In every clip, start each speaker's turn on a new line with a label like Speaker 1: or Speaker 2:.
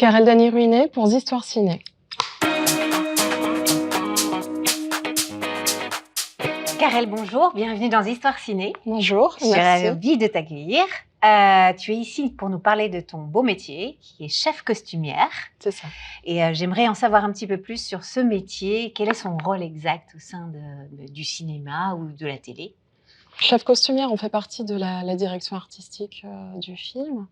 Speaker 1: Karel Dany-Ruiné pour Histoires Ciné.
Speaker 2: Karel, bonjour, bienvenue dans Histoires Ciné.
Speaker 1: Bonjour,
Speaker 2: Je suis
Speaker 1: merci.
Speaker 2: ravie de t'accueillir. Tu es ici pour nous parler de ton beau métier, qui est chef costumière.
Speaker 1: C'est ça.
Speaker 2: Et j'aimerais en savoir un petit peu plus sur ce métier. Quel est son rôle exact au sein du cinéma ou de la télé?
Speaker 1: Chef costumière, on fait partie de la direction artistique du film.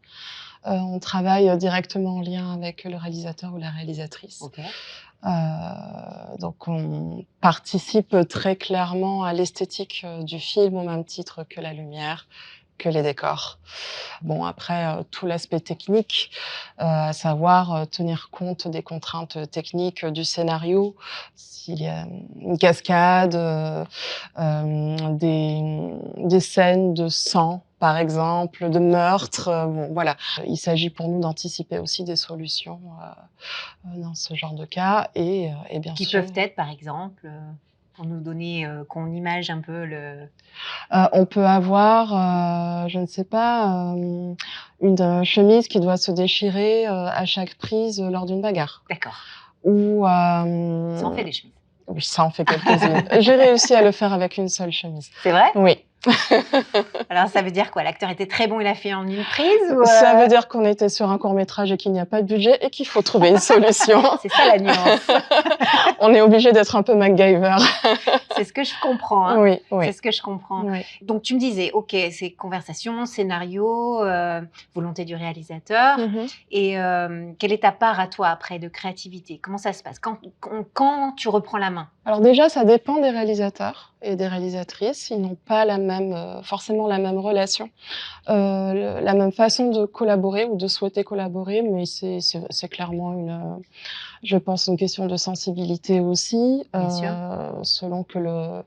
Speaker 1: On travaille directement en lien avec le réalisateur ou la réalisatrice.
Speaker 2: Ok.
Speaker 1: Donc on participe très clairement à l'esthétique du film au même titre que la lumière, que les décors. Bon, après, tout l'aspect technique, à savoir tenir compte des contraintes techniques du scénario, s'il y a une cascade, des scènes de sang, par exemple, de meurtre, bon voilà. Il s'agit pour nous d'anticiper aussi des solutions dans ce genre de cas et bien
Speaker 2: Qui
Speaker 1: sûr
Speaker 2: peuvent être, par exemple, pour nous donner, qu'on image un peu
Speaker 1: on peut avoir, je ne sais pas, une chemise qui doit se déchirer, à chaque prise, lors d'une bagarre.
Speaker 2: D'accord,
Speaker 1: Ou
Speaker 2: ça en fait des chemises.
Speaker 1: oui, ça en fait quelques-unes. J'ai réussi à le faire avec une seule chemise.
Speaker 2: C'est vrai?
Speaker 1: Oui.
Speaker 2: Alors ça veut dire quoi? L'acteur était très bon, il a fait en une prise ou
Speaker 1: Ça veut dire qu'on était sur un court-métrage et qu'il n'y a pas de budget et qu'il faut trouver une solution.
Speaker 2: C'est ça la nuance.
Speaker 1: On est obligé d'être un peu MacGyver.
Speaker 2: C'est ce que je comprends, hein.
Speaker 1: Oui, oui.
Speaker 2: C'est ce que je comprends.
Speaker 1: Oui.
Speaker 2: Donc tu me disais, OK, c'est conversation, scénario, volonté du réalisateur et quelle est ta part à toi après de créativité? Comment ça se passe? Quand tu reprends la main?
Speaker 1: Alors déjà, ça dépend des réalisateurs et des réalisatrices. Ils n'ont pas la même, forcément la même relation, la même façon de collaborer ou de souhaiter collaborer, mais c'est clairement je pense, une question de sensibilité aussi,
Speaker 2: Bien sûr.
Speaker 1: selon que le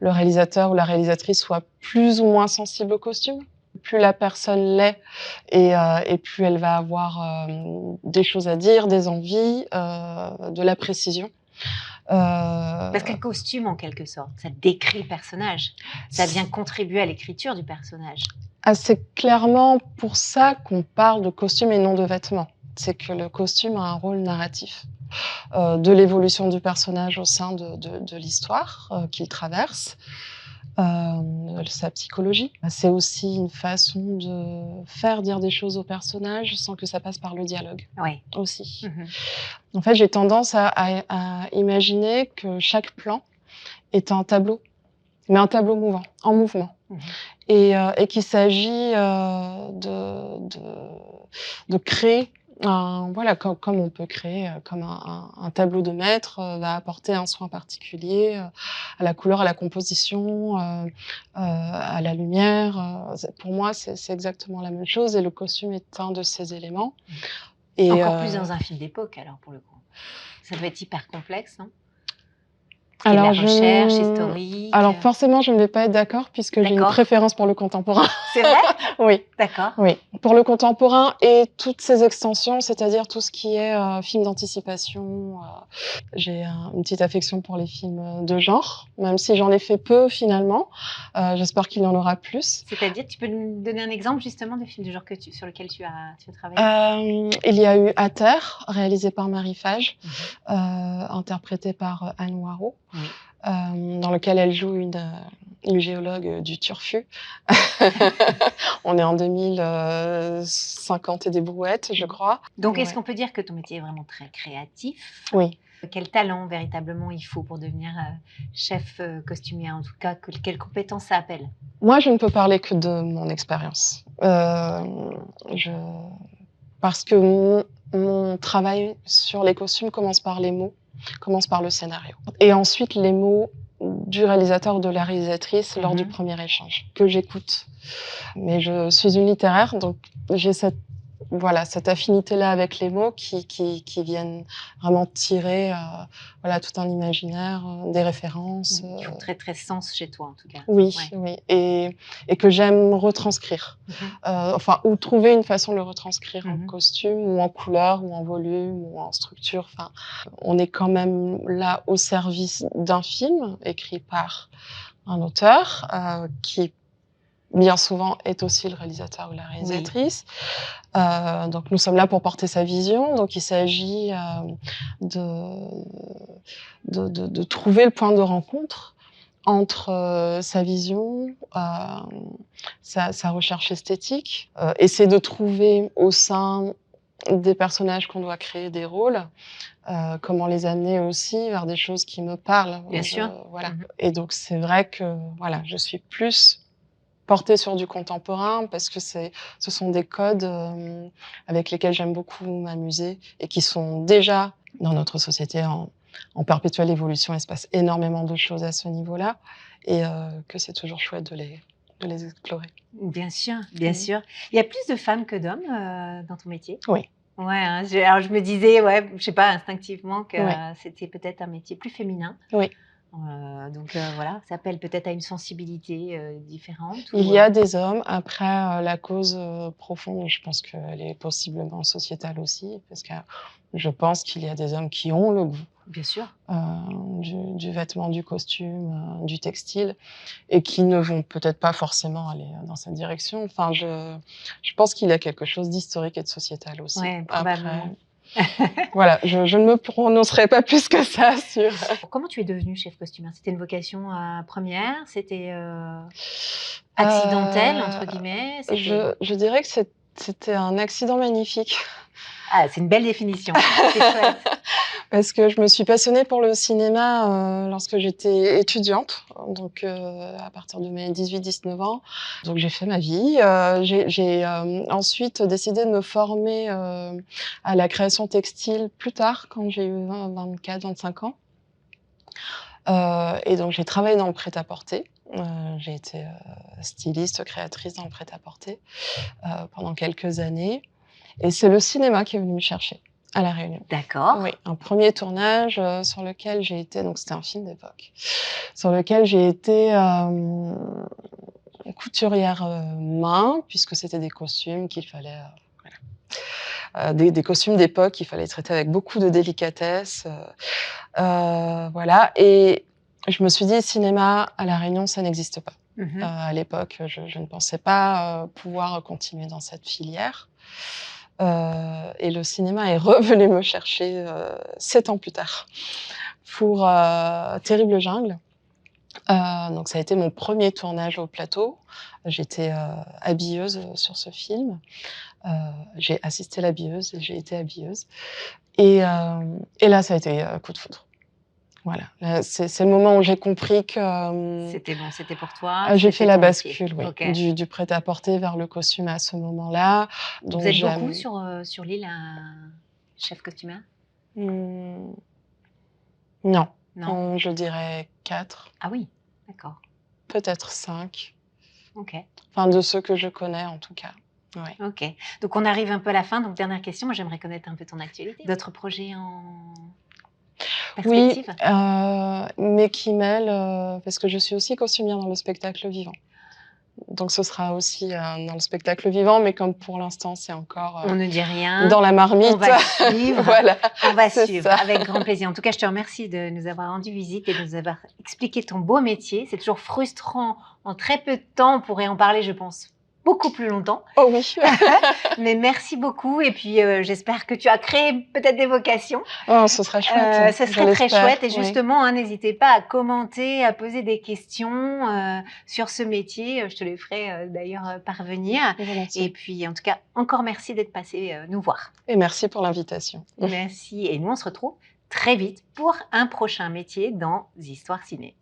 Speaker 1: réalisateur ou la réalisatrice soit plus ou moins sensible au costume. Plus la personne l'est et plus elle va avoir des choses à dire, des envies, de la précision.
Speaker 2: Parce qu'un costume, en quelque sorte, ça décrit le personnage. Ça vient contribuer à l'écriture du personnage.
Speaker 1: C'est clairement pour ça qu'on parle de costume et non de vêtements. C'est que le costume a un rôle narratif de l'évolution du personnage au sein de l'histoire qu'il traverse, sa psychologie. C'est aussi une façon de faire dire des choses au personnage sans que ça passe par le dialogue.
Speaker 2: Oui.
Speaker 1: Aussi. En fait, j'ai tendance à imaginer que chaque plan est un tableau, mais un tableau mouvant, en mouvement. Et qu'il s'agit de créer voilà, comme on peut créer comme un tableau de maître va apporter un soin particulier à la couleur, à la composition, à la lumière. Pour moi, c'est exactement la même chose et le costume est un de ces éléments. Et
Speaker 2: encore plus dans un film d'époque, alors, pour le coup. Ça doit être hyper complexe, non? La recherche historique.
Speaker 1: Alors forcément, je ne vais pas être d'accord puisque j'ai une préférence pour le contemporain.
Speaker 2: C'est vrai?
Speaker 1: Oui.
Speaker 2: D'accord.
Speaker 1: Oui, pour le contemporain et toutes ses extensions, c'est-à-dire tout ce qui est film d'anticipation. J'ai une petite affection pour les films de genre, même si j'en ai fait peu finalement. J'espère qu'il y en aura plus.
Speaker 2: C'est-à-dire, tu peux nous donner un exemple justement de film de genre sur lequel tu as travaillé?
Speaker 1: Il y a eu À Terre, réalisé par Marie Fage, interprété par Anne Noiraud.
Speaker 2: Oui.
Speaker 1: Dans lequel elle joue une géologue du turfu. On est en 2050 et des brouettes, je crois.
Speaker 2: Donc, est-ce qu'on peut dire que ton métier est vraiment très créatif?
Speaker 1: Oui.
Speaker 2: Quel talent véritablement il faut pour devenir chef costumier? En tout cas, quelles compétences ça appelle?
Speaker 1: Moi, je ne peux parler que de mon expérience. Parce que mon travail sur les costumes commence par les mots, commence par le scénario. Et ensuite, les mots du réalisateur ou de la réalisatrice lors du premier échange, que j'écoute. Mais je suis une littéraire, donc j'ai cette affinité-là avec les mots qui viennent vraiment tirer tout un imaginaire, des références.
Speaker 2: Qui font très, très sens chez toi, en tout cas.
Speaker 1: Oui, oui. Et que j'aime retranscrire. Ou trouver une façon de le retranscrire en costume, ou en couleur, ou en volume, ou en structure. Enfin, on est quand même là au service d'un film écrit par un auteur qui bien souvent est aussi le réalisateur ou la réalisatrice. Donc nous sommes là pour porter sa vision. Donc il s'agit de trouver le point de rencontre entre sa vision, sa recherche esthétique, essayer de trouver au sein des personnages qu'on doit créer des rôles, comment les amener aussi vers des choses qui me parlent.
Speaker 2: Bien sûr.
Speaker 1: Voilà. Et donc c'est vrai que voilà, je suis plus portée sur du contemporain parce que ce sont des codes avec lesquels j'aime beaucoup m'amuser et qui sont déjà dans notre société en perpétuelle évolution. Il se passe énormément de choses à ce niveau-là et que c'est toujours chouette de les explorer.
Speaker 2: Bien sûr, bien sûr. Il y a plus de femmes que d'hommes dans ton métier?
Speaker 1: Oui.
Speaker 2: Ouais, hein, alors je me disais, ouais, je sais pas, instinctivement que
Speaker 1: Ouais.
Speaker 2: c'était peut-être un métier plus féminin.
Speaker 1: Oui.
Speaker 2: Donc voilà, ça appelle peut-être à une sensibilité différente.
Speaker 1: Il y a des hommes. Après, la cause profonde, je pense qu'elle est possiblement sociétale aussi, parce que je pense qu'il y a des hommes qui ont le goût
Speaker 2: Bien sûr.
Speaker 1: du vêtement, du costume, du textile, et qui ne vont peut-être pas forcément aller dans cette direction. Enfin, je pense qu'il y a quelque chose d'historique et de sociétal aussi.
Speaker 2: Ouais, probablement.
Speaker 1: Après, voilà, je ne me prononcerai pas plus que ça sur...
Speaker 2: Comment tu es devenue chef costumière? C'était une vocation première? C'était accidentel, entre guillemets?
Speaker 1: Je dirais que c'était un accident magnifique.
Speaker 2: Ah, c'est une belle définition. C'est chouette.
Speaker 1: Parce que je me suis passionnée pour le cinéma lorsque j'étais étudiante, donc à partir de mes 18-19 ans. Donc j'ai fait ma vie. J'ai ensuite décidé de me former à la création textile plus tard, quand j'ai eu 24-25 ans. Et donc j'ai travaillé dans le prêt-à-porter. J'ai été styliste, créatrice dans le prêt-à-porter pendant quelques années. Et c'est le cinéma qui est venu me chercher à La Réunion.
Speaker 2: D'accord.
Speaker 1: Oui, un premier tournage sur lequel j'ai été, donc c'était un film d'époque, sur lequel j'ai été couturière main, puisque c'était des costumes qu'il fallait, des costumes d'époque qu'il fallait traiter avec beaucoup de délicatesse. Voilà, et je me suis dit, cinéma à La Réunion, ça n'existe pas. À l'époque, je ne pensais pas pouvoir continuer dans cette filière. Et le cinéma est revenu me chercher 7 ans plus tard pour Terrible Jungle. Donc ça a été mon premier tournage au plateau. J'étais habilleuse sur ce film. J'ai assisté l'habilleuse et j'ai été habilleuse. Et là, ça a été coup de foudre. Voilà, c'est le moment où j'ai compris que
Speaker 2: c'était bon, c'était pour toi.
Speaker 1: j'ai fait la bascule,
Speaker 2: métier.
Speaker 1: oui,
Speaker 2: Okay.
Speaker 1: du prêt-à-porter vers le costume à ce moment-là. Donc
Speaker 2: vous êtes beaucoup sur l'île à chef costumière?
Speaker 1: Non.
Speaker 2: Non.
Speaker 1: Je dirais 4.
Speaker 2: Ah oui, d'accord.
Speaker 1: Peut-être 5.
Speaker 2: Ok.
Speaker 1: Enfin, de ceux que je connais, en tout cas. Ouais.
Speaker 2: Ok. Donc, on arrive un peu à la fin. Donc, dernière question. Moi, j'aimerais connaître un peu ton actualité. D'autres projets en perspective?
Speaker 1: Oui, mais qui mêlent, parce que je suis aussi costumière dans le spectacle vivant. Donc, ce sera aussi dans le spectacle vivant, mais comme pour l'instant, c'est encore
Speaker 2: on ne dit rien.
Speaker 1: Dans la marmite.
Speaker 2: On va suivre.
Speaker 1: Voilà,
Speaker 2: on va suivre
Speaker 1: ça.
Speaker 2: avec grand plaisir. En tout cas, je te remercie de nous avoir rendu visite et de nous avoir expliqué ton beau métier. C'est toujours frustrant. En très peu de temps, on pourrait en parler, je pense, beaucoup plus longtemps.
Speaker 1: Oh oui.
Speaker 2: Mais merci beaucoup. Et puis, j'espère que tu as créé peut-être des vocations.
Speaker 1: Oh, ce serait chouette.
Speaker 2: Ce serait très chouette. Et
Speaker 1: oui.
Speaker 2: justement, n'hésitez pas à commenter, à poser des questions sur ce métier. Je te les ferai d'ailleurs parvenir. Et puis, en tout cas, encore merci d'être passé nous voir.
Speaker 1: Et merci pour l'invitation.
Speaker 2: Merci. Et nous, on se retrouve très vite pour un prochain métier dans Histoires Ciné.